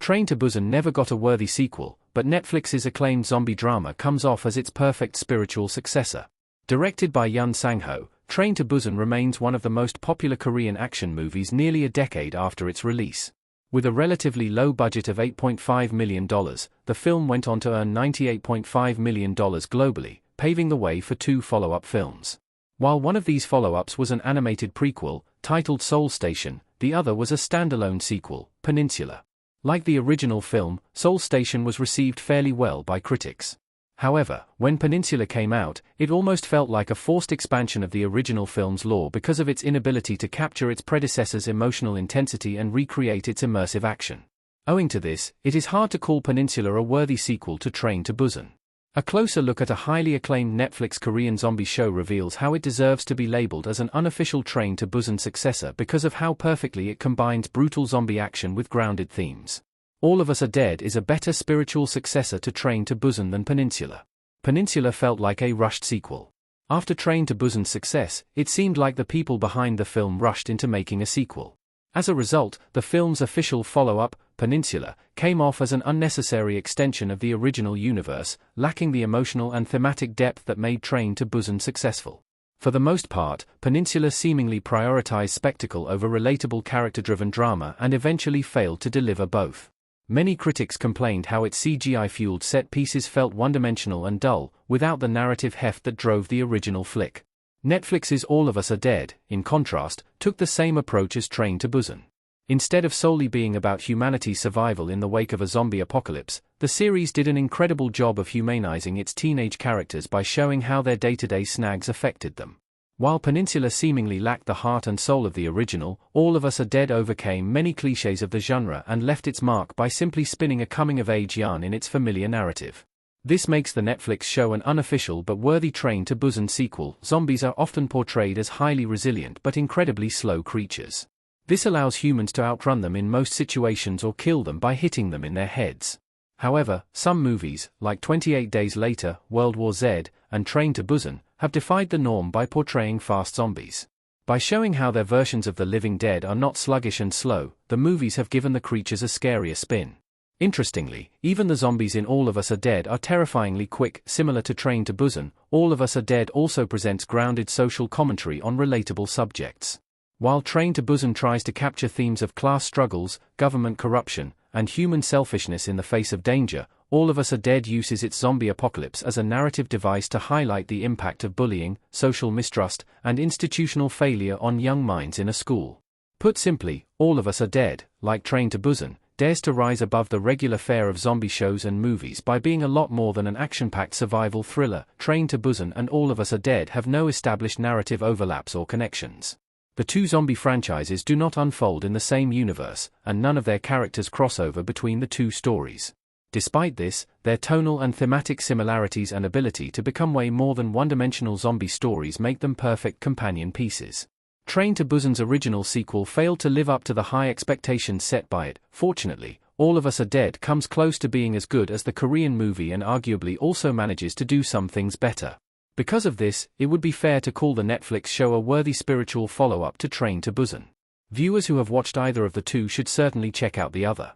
Train to Busan never got a worthy sequel, but Netflix's acclaimed zombie drama comes off as its perfect spiritual successor. Directed by Yoon Sang-ho, Train to Busan remains one of the most popular Korean action movies nearly a decade after its release. With a relatively low budget of $8.5 million, the film went on to earn $98.5 million globally, paving the way for 2 follow-up films. While one of these follow-ups was an animated prequel, titled Seoul Station, the other was a standalone sequel, Peninsula. Like the original film, Seoul Station was received fairly well by critics. However, when Peninsula came out, it almost felt like a forced expansion of the original film's lore because of its inability to capture its predecessor's emotional intensity and recreate its immersive action. Owing to this, it is hard to call Peninsula a worthy sequel to Train to Busan. A closer look at a highly acclaimed Netflix Korean zombie show reveals how it deserves to be labeled as an unofficial Train to Busan successor because of how perfectly it combines brutal zombie action with grounded themes. All of Us Are Dead is a better spiritual successor to Train to Busan than Peninsula. Peninsula felt like a rushed sequel. After Train to Busan's success, it seemed like the people behind the film rushed into making a sequel. As a result, the film's official follow-up, Peninsula, came off as an unnecessary extension of the original universe, lacking the emotional and thematic depth that made Train to Busan successful. For the most part, Peninsula seemingly prioritized spectacle over relatable character-driven drama and eventually failed to deliver both. Many critics complained how its CGI-fueled set pieces felt one-dimensional and dull, without the narrative heft that drove the original flick. Netflix's All of Us Are Dead, in contrast, took the same approach as Train to Busan. Instead of solely being about humanity's survival in the wake of a zombie apocalypse, the series did an incredible job of humanizing its teenage characters by showing how their day-to-day snags affected them. While Peninsula seemingly lacked the heart and soul of the original, All of Us Are Dead overcame many clichés of the genre and left its mark by simply spinning a coming-of-age yarn in its familiar narrative. This makes the Netflix show an unofficial but worthy Train to Busan sequel. Zombies are often portrayed as highly resilient but incredibly slow creatures. This allows humans to outrun them in most situations or kill them by hitting them in their heads. However, some movies, like 28 Days Later, World War Z, and Train to Busan, have defied the norm by portraying fast zombies. By showing how their versions of the living dead are not sluggish and slow, the movies have given the creatures a scarier spin. Interestingly, even the zombies in All of Us Are Dead are terrifyingly quick. Similar to Train to Busan, All of Us Are Dead also presents grounded social commentary on relatable subjects. While Train to Busan tries to capture themes of class struggles, government corruption, and human selfishness in the face of danger, All of Us Are Dead uses its zombie apocalypse as a narrative device to highlight the impact of bullying, social mistrust, and institutional failure on young minds in a school. Put simply, All of Us Are Dead, like Train to Busan, dares to rise above the regular fare of zombie shows and movies by being a lot more than an action-packed survival thriller. Train to Busan and All of Us Are Dead have no established narrative overlaps or connections. The two zombie franchises do not unfold in the same universe, and none of their characters cross over between the two stories. Despite this, their tonal and thematic similarities and ability to become way more than one-dimensional zombie stories make them perfect companion pieces. Train to Busan's original sequel failed to live up to the high expectations set by it. Fortunately, All of Us Are Dead comes close to being as good as the Korean movie and arguably also manages to do some things better. Because of this, it would be fair to call the Netflix show a worthy spiritual follow-up to Train to Busan. Viewers who have watched either of the two should certainly check out the other.